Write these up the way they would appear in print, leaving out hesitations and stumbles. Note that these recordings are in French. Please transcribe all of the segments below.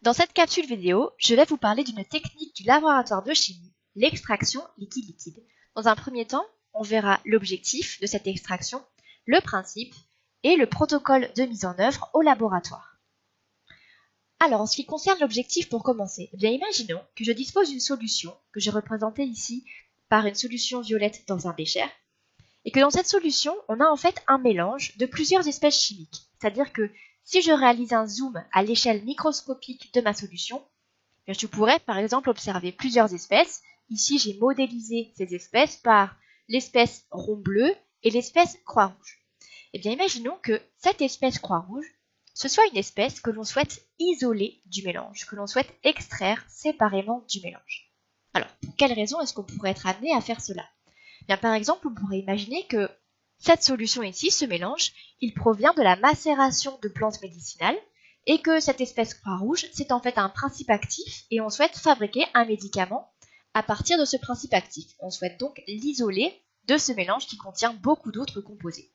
Dans cette capsule vidéo, je vais vous parler d'une technique du laboratoire de chimie, l'extraction liquide-liquide. Dans un premier temps, on verra l'objectif de cette extraction, le principe et le protocole de mise en œuvre au laboratoire. Alors, en ce qui concerne l'objectif pour commencer, eh bien imaginons que je dispose d'une solution que j'ai représentée ici par une solution violette dans un bécher, et que dans cette solution, on a en fait un mélange de plusieurs espèces chimiques. C'est-à-dire que si je réalise un zoom à l'échelle microscopique de ma solution, je pourrais par exemple observer plusieurs espèces. Ici, j'ai modélisé ces espèces par l'espèce rond bleu et l'espèce croix rouge. Eh bien, imaginons que cette espèce croix rouge, ce soit une espèce que l'on souhaite isoler du mélange, que l'on souhaite extraire séparément du mélange. Alors, pour quelles raisons est-ce qu'on pourrait être amené à faire cela ? Bien, par exemple, on pourrait imaginer que cette solution ici, ce mélange, il provient de la macération de plantes médicinales et que cette espèce croix rouge, c'est en fait un principe actif et on souhaite fabriquer un médicament à partir de ce principe actif. On souhaite donc l'isoler de ce mélange qui contient beaucoup d'autres composés.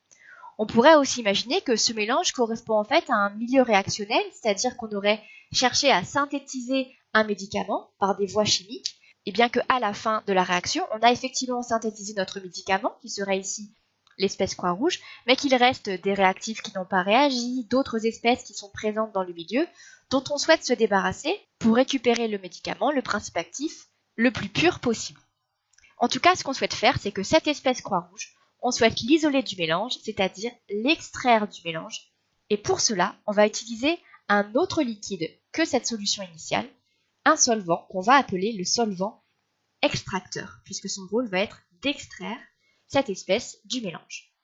On pourrait aussi imaginer que ce mélange correspond en fait à un milieu réactionnel, c'est-à-dire qu'on aurait cherché à synthétiser un médicament par des voies chimiques, et bien qu'à la fin de la réaction, on a effectivement synthétisé notre médicament, qui serait ici l'espèce croix rouge, mais qu'il reste des réactifs qui n'ont pas réagi, d'autres espèces qui sont présentes dans le milieu, dont on souhaite se débarrasser pour récupérer le médicament, le principe actif, le plus pur possible. En tout cas, ce qu'on souhaite faire, c'est que cette espèce croix rouge, on souhaite l'isoler du mélange, c'est-à-dire l'extraire du mélange, et pour cela, on va utiliser un autre liquide que cette solution initiale, un solvant qu'on va appeler le solvant extracteur, puisque son rôle va être d'extraire cette espèce du mélange.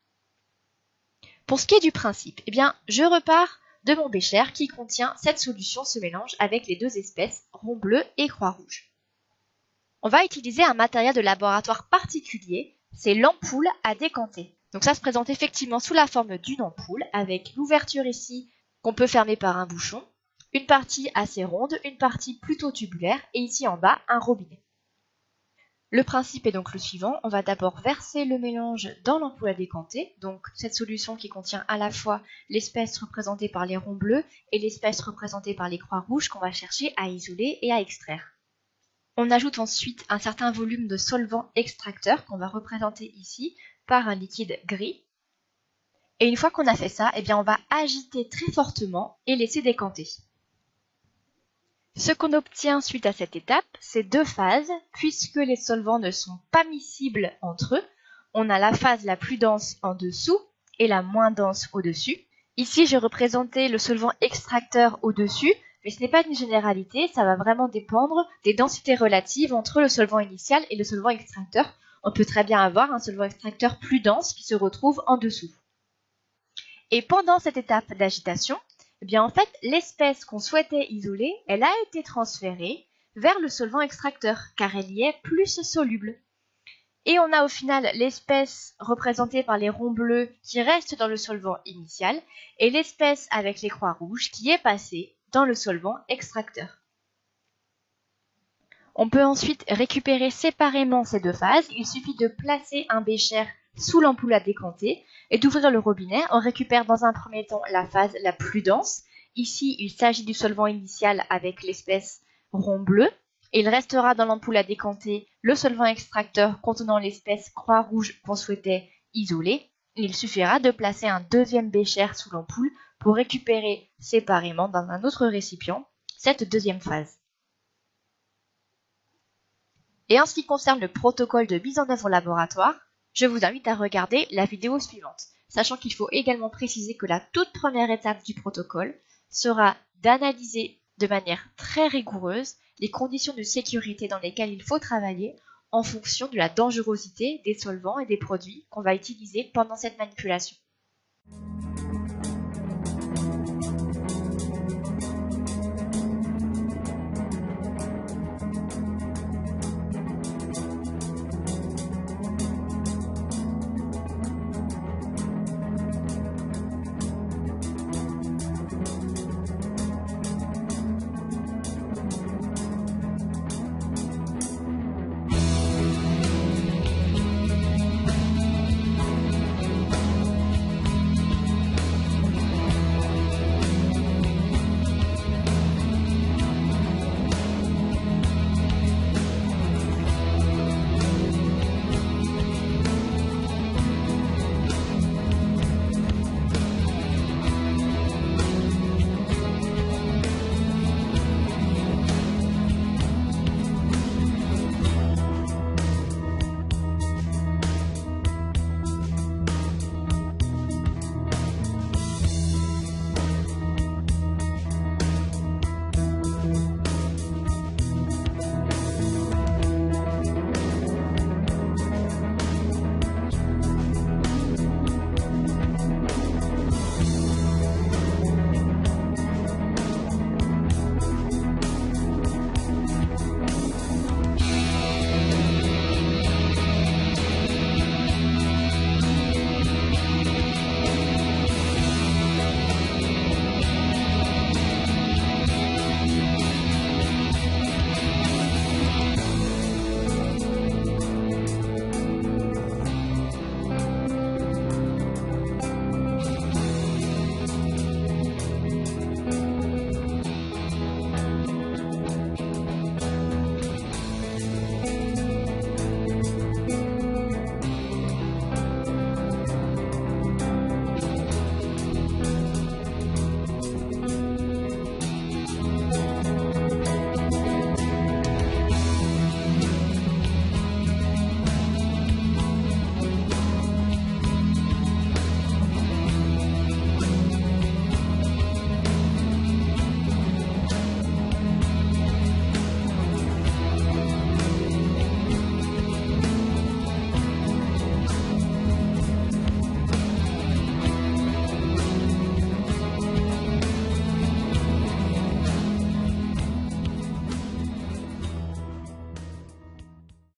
Pour ce qui est du principe, eh bien, je repars de mon bécher qui contient cette solution, ce mélange, avec les deux espèces rond bleu et croix rouge. On va utiliser un matériel de laboratoire particulier, c'est l'ampoule à décanter. Donc ça se présente effectivement sous la forme d'une ampoule, avec l'ouverture ici qu'on peut fermer par un bouchon, une partie assez ronde, une partie plutôt tubulaire, et ici en bas, un robinet. Le principe est donc le suivant, on va d'abord verser le mélange dans l'ampoule à décanter, donc cette solution qui contient à la fois l'espèce représentée par les ronds bleus et l'espèce représentée par les croix rouges qu'on va chercher à isoler et à extraire. On ajoute ensuite un certain volume de solvant extracteur qu'on va représenter ici par un liquide gris. Et une fois qu'on a fait ça, eh bien on va agiter très fortement et laisser décanter. Ce qu'on obtient suite à cette étape, c'est deux phases, puisque les solvants ne sont pas miscibles entre eux. On a la phase la plus dense en dessous et la moins dense au-dessus. Ici, j'ai représenté le solvant extracteur au-dessus, mais ce n'est pas une généralité, ça va vraiment dépendre des densités relatives entre le solvant initial et le solvant extracteur. On peut très bien avoir un solvant extracteur plus dense qui se retrouve en dessous. Et pendant cette étape d'agitation, eh bien en fait, l'espèce qu'on souhaitait isoler, elle a été transférée vers le solvant extracteur, car elle y est plus soluble. Et on a au final l'espèce représentée par les ronds bleus qui reste dans le solvant initial, et l'espèce avec les croix rouges qui est passée dans le solvant extracteur. On peut ensuite récupérer séparément ces deux phases. Il suffit de placer un bécher sous l'ampoule à décanter et d'ouvrir le robinet. On récupère dans un premier temps la phase la plus dense. Ici, il s'agit du solvant initial avec l'espèce rond bleu. Et il restera dans l'ampoule à décanter le solvant extracteur contenant l'espèce croix rouge qu'on souhaitait isoler. Il suffira de placer un deuxième bécher sous l'ampoule pour récupérer séparément dans un autre récipient cette deuxième phase. Et en ce qui concerne le protocole de mise en œuvre au laboratoire, je vous invite à regarder la vidéo suivante, sachant qu'il faut également préciser que la toute première étape du protocole sera d'analyser de manière très rigoureuse les conditions de sécurité dans lesquelles il faut travailler en fonction de la dangerosité des solvants et des produits qu'on va utiliser pendant cette manipulation.